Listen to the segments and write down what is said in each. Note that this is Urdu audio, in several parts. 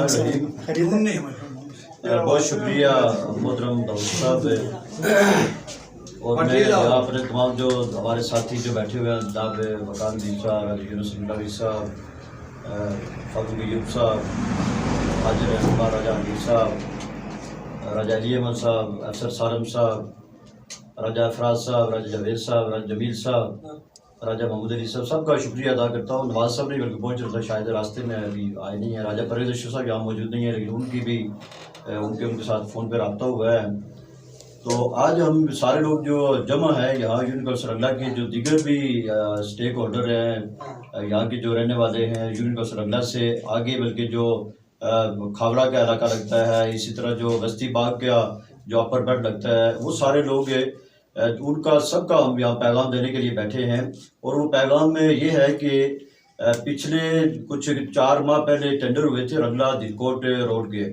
الرحیم۔ بہت شکریہ محترم داؤد صاحب، اور میں یہاں پر تمام جو ہمارے ساتھی جو بیٹھے ہوئے ہیں، جناب وقار ندیم صاحب، راجہ یونس رنگلاوی صاحب، فاروق ایوب صاحب، حاجر رحمان راجہ امیر صاحب، راجہ علی احمد صاحب، افسر سالم صاحب، راجہ افراز صاحب، راجہ جاوید صاحب، راجہ جمیل صاحب، راجہ محمود علی صاحب، سب کا شکریہ ادا کرتا ہوں۔ نواز صاحب نہیں بلکہ پہنچ رہا تھا، شاید راستے میں ابھی آئے نہیں ہیں۔ راجہ پرویز اشرف صاحب یہاں موجود نہیں ہیں، لیکن ان کی بھی ان کے ساتھ فون پہ رابطہ ہوا ہے۔ تو آج ہم سارے لوگ جو جمع ہیں یہاں یونین کونسل رنگلا کے جو دیگر بھی اسٹیک ہولڈر ہیں، یہاں کے جو رہنے والے ہیں یونین کونسل رنگلا سے آگے، بلکہ جو کھاوڑا کا علاقہ لگتا ہے، اسی طرح جو بستی باغ کا جو اپر بیٹ لگتا ہے، وہ سارے لوگ ان کا سب کا ہم یہاں پیغام دینے کے لیے بیٹھے ہیں۔ اور وہ پیغام میں یہ ہے کہ پچھلے کچھ 4 ماہ پہلے ٹینڈر ہوئے تھے رنگلا دلکوٹ روڈ کے،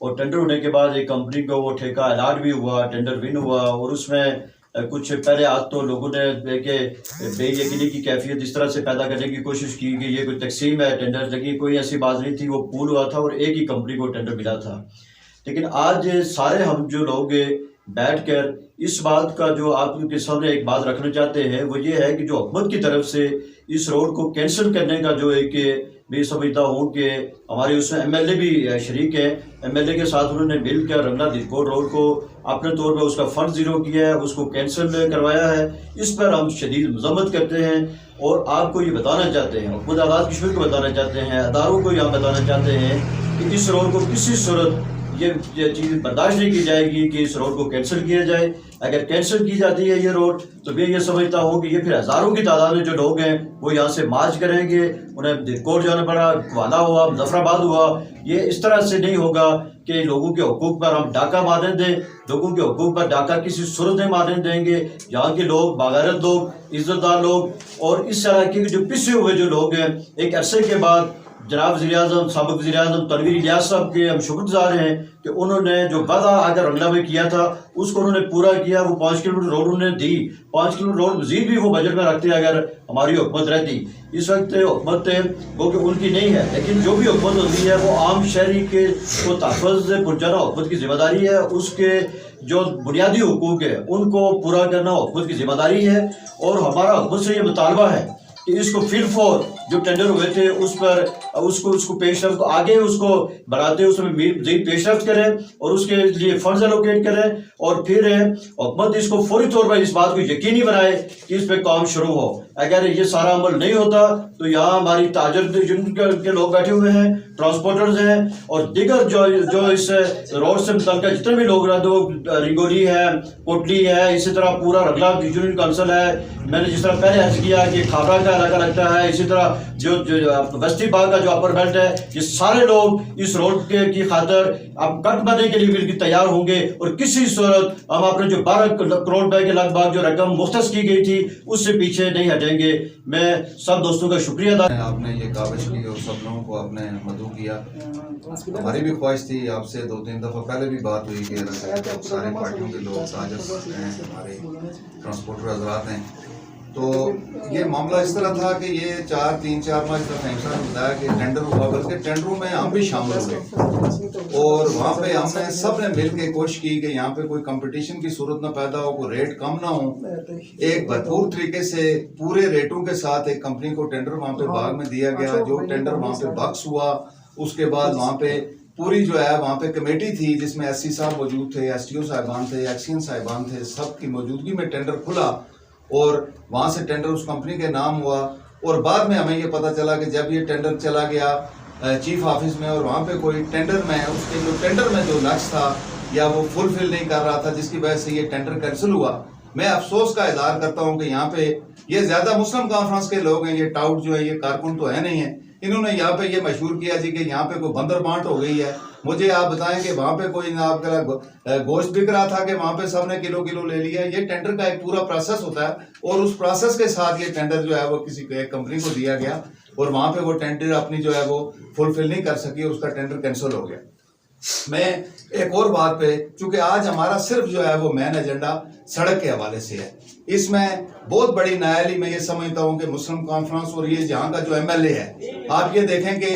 اور ٹینڈر ہونے کے بعد ایک کمپنی کو وہ ٹھیکہ الاٹ بھی ہوا، ٹینڈر ون ہوا، اور اس میں کچھ پہلے آج تو لوگوں نے کہ بے یقینی کی کیفیت اس طرح سے پیدا کرنے کی کوشش کی کہ یہ کوئی تقسیم ہے ٹینڈر، لیکن کوئی ایسی بات نہیں تھی، وہ پول ہوا تھا اور ایک ہی کمپنی کو ٹینڈر ملا تھا۔ لیکن آج سارے ہم جو لوگ بیٹھ کر اس بات کا جو آپ کے سامنے ایک بات رکھنا چاہتے ہیں، وہ یہ ہے کہ جو حکومت کی طرف سے اس روڈ کو کینسل کرنے کا جو ایک میں سمجھتا ہوں کہ ہمارے اس میں ایم ایل اے بھی شریک ہے، ایم ایل اے کے ساتھ انہوں نے مل کر رنگلا دلکوٹ روڈ کو اپنے طور پر اس کا فنڈ زیرو کیا ہے، اس کو کینسل کروایا ہے۔ اس پر ہم شدید مذمت کرتے ہیں اور آپ کو یہ بتانا چاہتے ہیں، حکومت آزاد کشمیر کو بتانا چاہتے ہیں، اداروں کو یہاں بتانا چاہتے ہیں کہ اس روڈ کو کسی صورت یہ چیز برداشت نہیں کی جائے گی کہ اس روڈ کو کینسل کیا جائے۔ اگر کینسل کی جاتی ہے یہ روڈ تو میں یہ سمجھتا ہوں کہ یہ پھر ہزاروں کی تعداد میں جو لوگ ہیں وہ یہاں سے مارچ کریں گے، انہیں دلکوٹ جانا پڑا، کوالہ ہوا، مظفر آباد ہوا۔ یہ اس طرح سے نہیں ہوگا کہ لوگوں کے حقوق پر ہم ڈاکہ مارنے دیں، لوگوں کے حقوق پر ڈاکہ کسی صورت میں مارنے دیں گے۔ یہاں کے لوگ باغیرت لوگ، عزت دار لوگ، اور اس علاقے کے جو پسے ہوئے جو لوگ ہیں، ایک عرصے کے بعد جناب وزیر اعظم، سابق وزیر اعظم تنویر الیاس صاحب کے ہم شکر گزار ہیں کہ انہوں نے جو وعدہ اگر رنگلا میں کیا تھا اس کو انہوں نے پورا کیا۔ وہ 5 کلومیٹر روڈ انہوں نے دی، 5 کلومیٹر روڈ مزید بھی وہ بجٹ میں رکھتے اگر ہماری حکومت رہتی۔ اس وقت حکومت وہ کہ ان کی نہیں ہے، لیکن جو بھی حکومت ہوتی ہے وہ عام شہری کے کو تحفظ پہنچانا حکومت کی ذمہ داری ہے، اس کے جو بنیادی حقوق ہے ان کو پورا کرنا حکومت کی ذمہ داری ہے۔ اور ہمارا حکومت سے یہ مطالبہ ہے کہ اس کو فی الفور جو ٹینڈر ہوئے تھے اس پر اس کو پیش رفت آگے اس کو بڑھاتے، اس میں مزید پیش رفت کریں اور اس کے لیے فنڈز الوکیٹ کریں، اور پھر حکومت اس کو فوری طور پر اس بات کو یقینی بنائے کہ اس پہ کام شروع ہو۔ اگر یہ سارا عمل نہیں ہوتا تو یہاں ہماری تاجر جن کے لوگ بیٹھے ہوئے ہیں، ٹرانسپورٹرز ہیں، اور دیگر جو اس روڈ سے متعلقہ جتنے بھی لوگ رہتے ہیں، رنگولی ہے، کوٹلی ہے، اسی طرح پورا رنگلا یونین کونسل ہے، میں نے جس طرح پہلے عرض کیا کہ کھاوڑا کا علاقہ لگتا ہے، اسی طرح جو بستی باغ کا جو اپر بیلٹ ہے، یہ سارے لوگ اس روڈ کی خاطر اب کٹ بننے کے لیے بالکل تیار ہوں گے، اور کسی صورت ہم اپنے جو 12 کروڑ روپے کے لگ بھگ جو رقم مختص کی گئی تھی اس سے پیچھے نہیں ہٹیں گے۔ میں سب دوستوں کا شکریہ ادا آپ نے یہ کاوش کی اور سب لوگوں کو آپ نے مدعو کیا۔ ہماری بھی خواہش تھی، آپ سے 2-3 دفعہ پہلے بھی بات ہوئی کہ سارے پارٹیوں کے لوگ، تاجر ہیں، ہمارے ٹرانسپورٹر حضرات ہیں، تو یہ معاملہ اس طرح تھا کہ یہ 3-4 ماہ کا فیصلہ بتایا کہ ٹینڈر ہوا، بلکہ ٹینڈروں میں ہم بھی شامل ہوئے، اور وہاں پہ ہم نے سب نے مل کے کوشش کی کہ یہاں پہ کوئی کمپٹیشن کی صورت نہ پیدا ہو، کوئی ریٹ کم نہ ہو، ایک بھرپور طریقے سے پورے ریٹوں کے ساتھ ایک کمپنی کو ٹینڈر وہاں پہ باغ میں دیا گیا۔ جو ٹینڈر وہاں پہ بکس ہوا، اس کے بعد وہاں پہ پوری جو ہے وہاں پہ کمیٹی تھی جس میں ایس سی صاحب موجود تھے، ایس ٹی او صاحبان تھے، ایکسین صاحبان تھے، سب کی موجودگی میں ٹینڈر کھلا، اور وہاں سے ٹینڈر اس کمپنی کے نام ہوا۔ اور بعد میں ہمیں یہ پتہ چلا کہ جب یہ ٹینڈر چلا گیا چیف آفس میں، اور وہاں پہ کوئی ٹینڈر میں اس کے جو ٹینڈر میں جو لکس تھا یا وہ فلفل نہیں کر رہا تھا، جس کی وجہ سے یہ ٹینڈر کینسل ہوا۔ میں افسوس کا اظہار کرتا ہوں کہ یہاں پہ یہ زیادہ مسلم کانفرنس کے لوگ ہیں، یہ ٹاؤٹ جو ہے یہ کارکن تو ہے نہیں ہیں، انہوں نے یہاں پہ یہ مشہور کیا جی کہ یہاں پہ کوئی بندر بانٹ ہو گئی ہے۔ مجھے آپ بتائیں کہ وہاں پہ کوئی آپ کا گوشت بک رہا تھا کہ وہاں پہ سب نے کلو کلو لے لیا؟ یہ ٹینڈر کا ایک پورا پروسیس ہوتا ہے، اور اس پروسیس کے ساتھ یہ ٹینڈر جو ہے وہ کسی ایک کمپنی کو دیا گیا، اور وہاں پہ وہ ٹینڈر اپنی جو ہے وہ فلفل نہیں کر سکی، اس کا ٹینڈر کینسل ہو گیا۔ میں ایک اور بات پہ، چونکہ آج ہمارا صرف جو ہے وہ مین ایجنڈا سڑک کے حوالے سے ہے، اس میں بہت بڑی نااہلی میں یہ سمجھتا ہوں کہ مسلم کانفرنس اور یہ جہاں کا جو ایم ایل اے ہے، آپ یہ دیکھیں کہ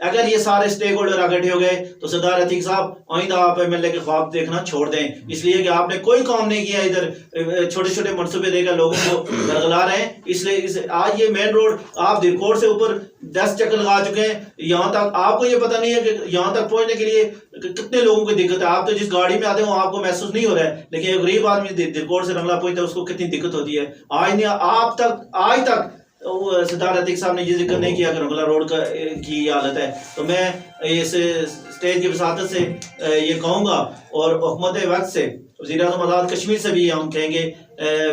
اگر یہ سارے سٹیک ہولڈر اکٹھے ہو گئے تو سردار عتیق صاحب آئندہ آپ ایم ایل اے کے خواب دیکھنا چھوڑ دیں، اس لیے کہ آپ نے کوئی کام نہیں کیا، ادھر چھوٹے چھوٹے منصوبے دے کر لوگوں کو برگلا رہے ہیں. اس لیے آج یہ مین روڈ آپ درکوٹ سے اوپر 10 چکر لگا چکے ہیں، یہاں تک آپ کو یہ پتہ نہیں ہے کہ یہاں تک پہنچنے کے لیے کتنے لوگوں کی دقت ہے. آپ تو جس گاڑی میں آتے ہو آپ کو محسوس نہیں ہو رہا ہے، لیکن ایک غریب آدمی درکوٹ سے رنگلا پہنچتا ہے اس کو کتنی دقت ہوتی ہے. آج تک سردار عتیق صاحب نے یہ ذکر نہیں کیا کہ رنگلا روڈ کی یہ حالت ہے. تو میں اس اسٹیج کی وساطت سے یہ کہوں گا اور حکومت وقت سے وزیر اعظم آزاد کشمیر سے بھی ہم کہیں گے،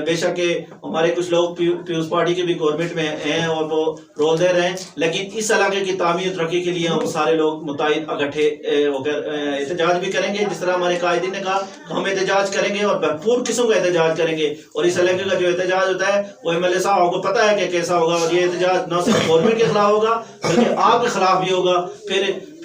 بے شک کہ ہمارے کچھ لوگ پیپلز پارٹی کے بھی گورنمنٹ میں ہیں اور وہ رول دے رہے ہیں، لیکن اس علاقے کی تعمیر ترقی کے لیے ہم سارے لوگ متحد اکٹھے ہو کر احتجاج بھی کریں گے. جس طرح ہمارے قائدین نے کہا ہم احتجاج کریں گے اور بھرپور قسم کا احتجاج کریں گے. اور اس علاقے کا جو احتجاج ہوتا ہے وہ ایم ایل اے صاحب کو پتہ ہے کہ کیسا ہوگا، اور یہ احتجاج نہ صرف گورنمنٹ کے خلاف ہوگا بلکہ آپ کے خلاف بھی ہوگا.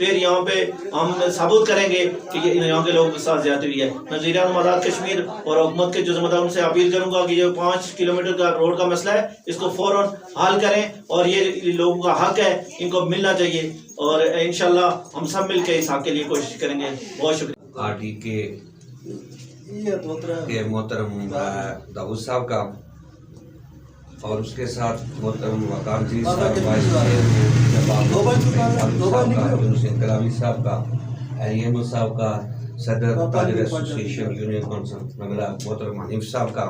پھر یہاں پہ ہم ثابت کریں گے کہ یہاں کے لوگوں کے ساتھ زیادتی ہوئی ہے. وزیر اعظم آزاد کشمیر اور حکومت کے جو ذمہ داروں سے اپیل کروں گا کہ یہ 5 کلومیٹر کا روڈ کا مسئلہ ہے اس کو فوراً حل کریں، اور یہ لوگوں کا حق ہے، ان کو ملنا چاہیے، اور انشاءاللہ ہم سب مل کے اس حق کے لیے کوشش کریں گے. بہت شکریہ. آرٹی کے محترم داؤد صاحب کا اور اس کے ساتھ محترم وقار جی صاحب انقلابی صاحب کا، ایم صاحب کا، صدر تاجر ایسوسیشن یونین کونسل رنگلا محترم حنیف صاحب کا،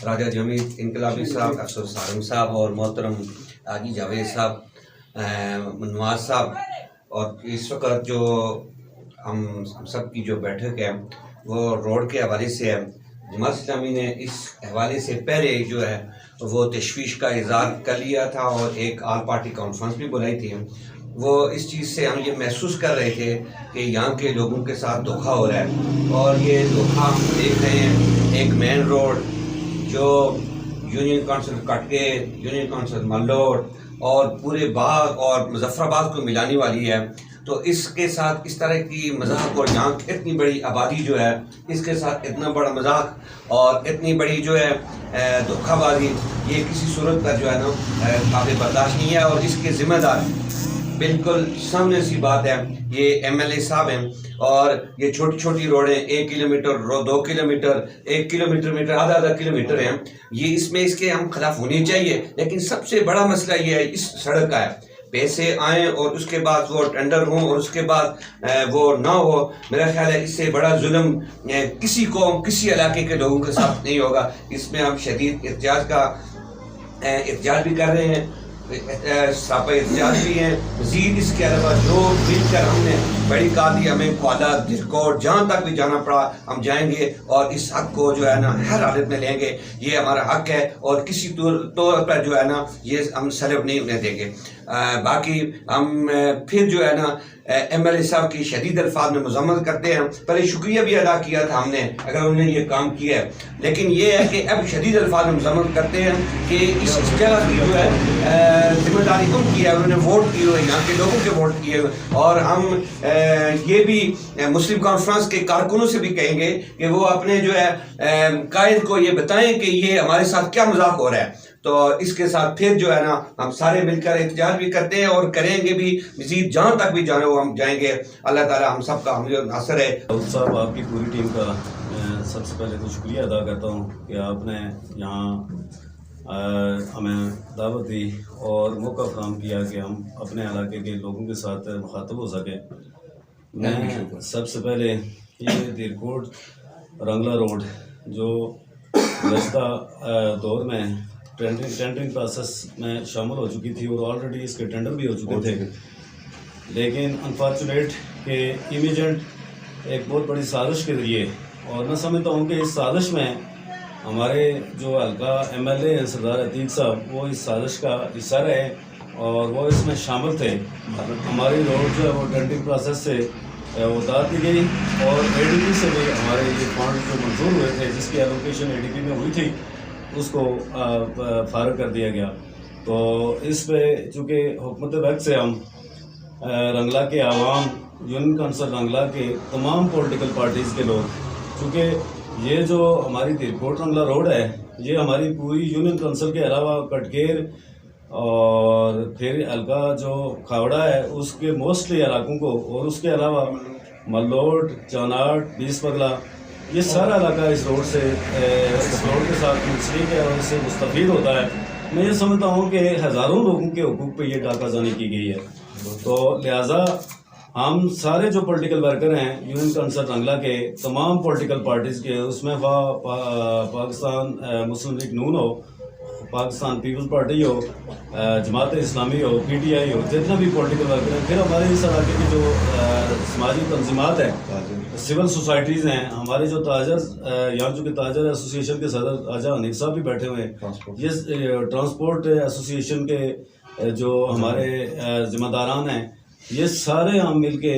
راجہ جمیت انقلابی صاحب افسر سالم صاحب اور محترم حاجی جاوید صاحب، نواز صاحب. اور اس وقت جو ہم سب کی جو بیٹھک ہے وہ روڈ کے حوالے سے ہے. جماعت اسلامی نے اس حوالے سے پہلے جو ہے وہ تشویش کا اظہار کر لیا تھا اور ایک آل پارٹی کانفرنس بھی بلائی تھی. وہ اس چیز سے ہم یہ محسوس کر رہے تھے کہ یہاں کے لوگوں کے ساتھ دھوکا ہو رہا ہے، اور یہ دھوکا ہم دیکھ رہے ہیں. ایک مین روڈ جو union council کٹکے، union council Malout اور پورے باغ اور مظفر آباد کو ملانے والی ہے، تو اس کے ساتھ اس طرح کی مذاق، اور یہاں اتنی بڑی آبادی جو ہے اس کے ساتھ اتنا بڑا مذاق اور اتنی بڑی جو ہے دھوکہ بازی، یہ کسی صورت کا جو ہے نا قابل برداشت نہیں ہے. اور اس کے ذمہ دار بالکل سامنے سی بات ہے یہ ایم ایل اے صاحب ہیں. اور یہ چھوٹی چھوٹی روڈیں 1 کلومیٹر 2 کلومیٹر 1 کلومیٹر آدھا کلومیٹر ہیں، یہ اس کے ہم خلاف ہونی چاہیے. لیکن سب سے بڑا مسئلہ یہ ہے اس سڑک کا ہے، پیسے آئیں اور اس کے بعد وہ ٹینڈر ہوں اور اس کے بعد وہ نہ ہو. میرا خیال ہے اس سے بڑا ظلم کسی قوم کسی علاقے کے لوگوں کے ساتھ نہیں ہوگا. اس میں ہم شدید احتجاج بھی کر رہے ہیں، سراپا احتجاج بھی ہیں. مزید اس کے علاوہ جو مل کر ہم نے بڑی قاضی ہمیں کوالا درکوٹ جہاں تک بھی جانا پڑا ہم جائیں گے اور اس حق کو جو ہے نا ہر حالت میں لیں گے. یہ ہمارا حق ہے اور کسی طور پر جو ہے نا یہ ہم سلب نہیں ہونے دیں گے. باقی ہم پھر جو ہے نا ایم ایل اے صاحب کی شدید الفاظ میں مذمت کرتے ہیں. پہلے شکریہ بھی ادا کیا تھا ہم نے اگر انہوں نے یہ کام کیا ہے، لیکن یہ ہے کہ اب شدید الفاظ میں مذمت کرتے ہیں کہ اس جگہ کی جو ہے ذمہ داری ان کی ہے، انہوں نے ووٹ کیے ہوئے، یہاں کے لوگوں کے ووٹ کیے ہوئے. اور ہم یہ بھی مسلم کانفرنس کے کارکنوں سے بھی کہیں گے کہ وہ اپنے جو ہے قائد کو یہ بتائیں کہ یہ ہمارے ساتھ کیا مذاق ہو رہا ہے. تو اس کے ساتھ پھر جو ہے نا ہم سارے مل کر احتجاج بھی کرتے ہیں اور کریں گے بھی، مزید جہاں تک بھی جانا ہو ہم جائیں گے. اللہ تعالیٰ ہم سب کا ہم ناصر ہے. داؤد صاحب آپ کی پوری ٹیم کا سب سے پہلے تو شکریہ ادا کرتا ہوں کہ آپ نے یہاں ہمیں دعوت دی اور موقع فراہم کیا کہ ہم اپنے علاقے کے لوگوں کے ساتھ مخاطب ہو سکیں. میں سب سے پہلے یہ درکوٹ رنگلا روڈ جو گزشتہ دور میں ٹینڈرنگ پروسیس میں شامل ہو چکی تھی اور آلریڈی اس کے ٹینڈر بھی ہو چکے تھے، لیکن انفارچونیٹ کہ ایمیجنٹ ایک بہت بڑی سازش کے ذریعے، اور میں سمجھتا ہوں کہ اس سازش میں ہمارے جو حلقہ ایم ایل اے ہیں سردار عتیق صاحب وہ اس سازش کا حصہ رہے اور وہ اس میں شامل تھے. ہماری روڈ جو ہے وہ ٹینڈرنگ پروسیس سے اتار دی گئی اور اے ڈی پی سے بھی ہمارے یہ فنڈ جو منظور ہوئے تھے جس کی الوکیشن اے ڈی پی میں ہوئی تھی اس کو فارغ کر دیا گیا. تو اس پہ چونکہ حکومت وقت سے ہم رنگلا کے عوام، یونین کونسل رنگلا کے تمام پولیٹیکل پارٹیز کے لوگ، چونکہ یہ جو ہماری درکوٹ رنگلا روڈ ہے یہ ہماری پوری یونین کونسل کے علاوہ کٹکیر اور پھر حلقہ جو کھاوڑا ہے اس کے موسٹلی علاقوں کو اور اس کے علاوہ ملوٹ، چاناٹ، 20 پگلا، یہ سارا علاقہ اس روڈ کے ساتھ منسلک ہے اور اس سے مستفید ہوتا ہے. میں یہ سمجھتا ہوں کہ ہزاروں لوگوں کے حقوق پہ یہ ڈاکہ زنی کی گئی ہے. تو لہٰذا ہم سارے جو پولیٹیکل ورکر ہیں یونین کونسل رنگلا کے تمام پولیٹیکل پارٹیز کے، اس میں پاکستان مسلم league known who, Pakistan Peoples party who, Jamaat Islami who, P T I ہو، جتنا بھی پولیٹیکل ورکر ہیں، پھر ہمارے اس علاقے کی جو سماجی تنظیمات ہیں، سول سوسائٹیز ہیں، ہمارے جو تاجر یہاں چونکہ تاجر ایسوسی ایشن کے صدر راجہ حنیف صاحب بھی بیٹھے ہوئے ہیں، یہ ٹرانسپورٹ ایسوسی ایشن کے جو ہمارے ذمہ داران ہیں، یہ سارے ہم مل کے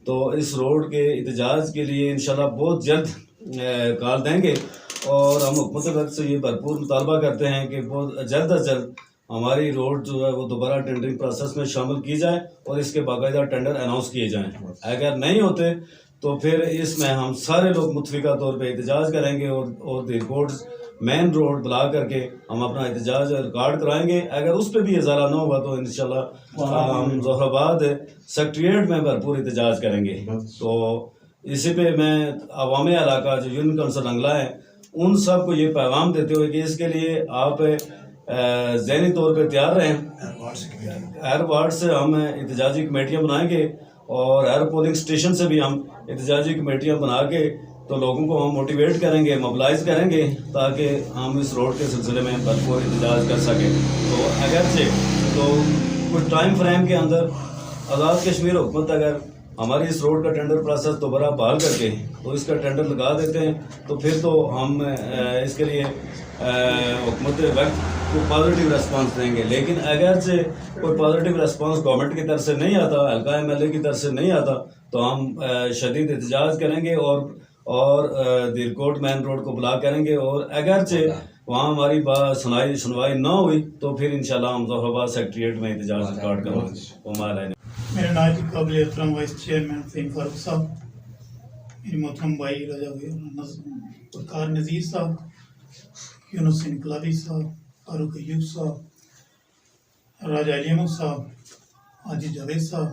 تو اس روڈ کے احتجاج کے لیے انشاءاللہ بہت جلد کال دیں گے. اور ہم حکومت وقت سے یہ بھرپور مطالبہ کرتے ہیں کہ بہت جلد از جلد ہماری روڈ جو ہے وہ دوبارہ ٹینڈرنگ پروسیس میں شامل کی جائے اور اس کے باقاعدہ ٹینڈر اناؤنس کیے جائیں. اگر نہیں ہوتے تو پھر اس میں ہم سارے لوگ متفقہ طور پہ احتجاج کریں گے اور ریکارڈ مین روڈ بلا کر کے ہم اپنا احتجاج ریکارڈ کرائیں گے. اگر اس پہ بھی ازالہ نہ ہوگا تو انشاءاللہ ہم ظفر آباد سیکٹریٹ میں بھرپور احتجاج کریں گے. تو اسی پہ میں عوام علاقہ جو یونین کونسل رنگلا ہے ان سب کو یہ پیغام دیتے ہوئے کہ اس کے لیے آپ ذہنی طور پہ تیار رہیں. ہر وارڈ سے ہم احتجاجی کمیٹیاں بنائیں گے اور ہر پولنگ اسٹیشن سے بھی ہم احتجاجی کمیٹیاں بنا کے تو لوگوں کو ہم موٹیویٹ کریں گے، موبلائز کریں گے تاکہ ہم اس روڈ کے سلسلے میں بھرپور احتجاج کر سکیں. تو اگرچہ تو کچھ ٹائم فریم کے اندر آزاد کشمیر حکومت اگر ہماری اس روڈ کا ٹینڈر پروسیس دوبارہ بحال کر کے تو اس کا ٹینڈر لگا دیتے ہیں تو پھر تو ہم اس کے لیے حکومت وقت کو پازیٹیو ریسپانس دیں گے. لیکن اگرچہ کوئی پازیٹیو ریسپانس گورنمنٹ کی طرف سے نہیں آتا، حلقہ ایم ایل اے کی طرف سے نہیں آتا تو ہم شدید احتجاج کریں گے اور دیرکوٹ مین روڈ کو بلاک کریں گے. اور اگرچہ وہاں ہماری بات سنوائی نہ ہوئی تو پھر انشاءاللہ ہم ظفر آباد سیکٹریٹ میں احتجاج ریکارڈ کریں گے. میرے نہایت قابل احترام وائس چیئرمین فہیم فاروق صاحب، میری محترم بھائی راجہ وقار نذیر صاحب، یونس انقلابی صاحب، فاروق ایوب صاحب، راجہ علی احمد صاحب، حاجی جاوید صاحب،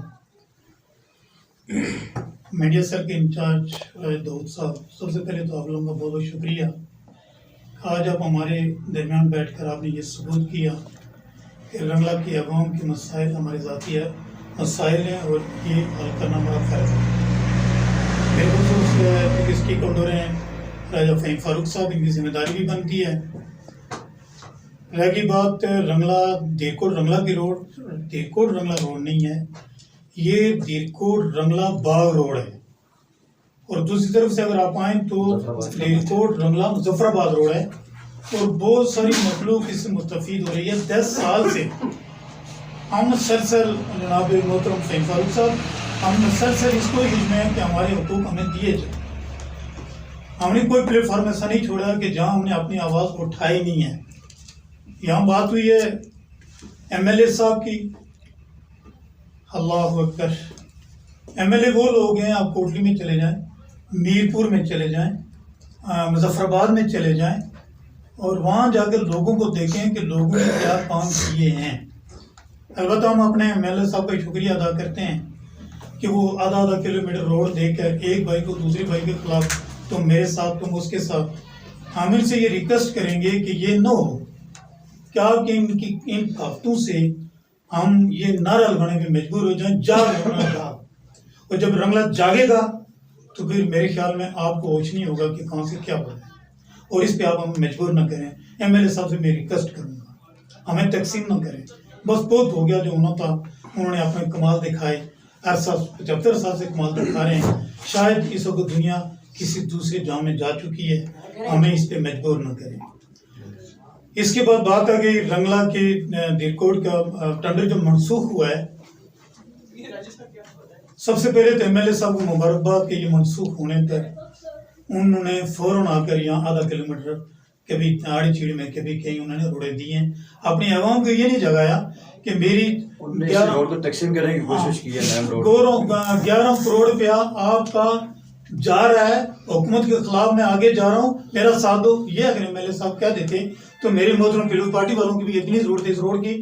میڈیا سیل کے انچارج راجہ داؤد صاحب، سب سے پہلے تو آپ لوگوں کا بہت بہت شکریہ. آج آپ ہمارے درمیان بیٹھ کر آپ نے یہ ثبوت کیا کہ رنگلا کی عوام کے مسائل ہمارے ذاتی مسائل ہیں اور یہ حل کرنا بڑا فرض ہے. میرے خصوص اس کی کمزور ہیں راجہ فہیم فاروق صاحب، ان کی ذمہ داری بھی بنتی ہے. رہ گئی بات رنگلا دیرکوٹ رنگلا کی روڈ، دیرکوٹ رنگلا روڈ نہیں ہے، یہ دیرکوٹ رنگلا باغ روڈ ہے. اور دوسری طرف سے اگر آپ آئیں تو دیرکوٹ رنگلا مظفر آباد روڈ ہے اور بہت ساری مخلوق اس سے مستفید ہو رہی ہے. 10 سال سے ہم مسلسل جناب محترم فہیم فاروق صاحب ہم مسلسل اس کو ہی میں کہ ہمارے حقوق ہمیں دیے جائیں. ہم نے کوئی پلیٹ فارم ایسا نہیں چھوڑا کہ جہاں ہم نے اپنی آواز اٹھائی نہیں ہے. یہاں بات ہوئی ہے ایم ایل اے صاحب کی، اللہ اکبر. ایم ایل اے وہ لوگ ہیں، آپ کوٹلی میں چلے جائیں، میرپور میں چلے جائیں، مظفر آباد میں چلے جائیں اور وہاں جا کر لوگوں کو دیکھیں کہ لوگوں نے کیا کام کیے ہیں. البتہ ہم اپنے ایم ایل اے صاحب کا شکریہ ادا کرتے ہیں کہ وہ آدھا کلومیٹر روڈ دے کر ایک بھائی کو دوسری بھائی کے خلاف تم میرے ساتھ تم اس کے ساتھ. ہم ان سے یہ ریکویسٹ کریں گے کہ یہ نہ ہو، کیا کہ ان طاقتوں سے ہم یہ نعرہ لگانے میں مجبور ہو جائیں جاگ رنگلا جاگ. اور جب رنگلا جاگے گا تو پھر میرے خیال میں آپ کو ہوش نہیں ہوگا کہ کہاں سے کیا ہو رہا ہے. اور اس پہ آپ ہمیں مجبور نہ کریں. ایم ایل اے صاحب سے میں ریکویسٹ کروں گا ہمیں تقسیم نہ کریں. بس بہت ہو گیا جو انہوں تھا، انہوں نے اپنے کمال دکھائے. ہر سال 75 سال سے کمال دکھا رہے ہیں. شاید اس وقت دنیا کسی دوسرے جام میں جا چکی ہے، ہمیں اس پہ مجبور نہ کریں. اس کے بعد بات آ گئی رنگلا کے دیرکوٹ کا ٹینڈر جو منسوخ ہوا ہے. سب سے پہلے تو ایم ایل اے صاحب کو مبارکباد کہ یہ منسوخ ہونے پر انہوں نے فوراً آ کر یہاں آدھا کلومیٹر کبھی آڑی چیڑی میں کبھی کہیں انہوں نے روڑے دیے ہیں. اپنی عوام کو یہ نہیں جگایا کہ میری روڈ کو تقسیم کرنے کی کوشش کی ہے. 11 کروڑ روپیہ آپ کا جا رہا ہے، حکومت کے خلاف میں آگے جا رہا ہوں، میرا ساتھ دو. یہ اگر ایم ایل اے صاحب کہہ دیتے تو میرے محترم پیپلز پارٹی والوں کی بھی اتنی ضرورت ہے اس روڈ کی.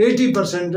80%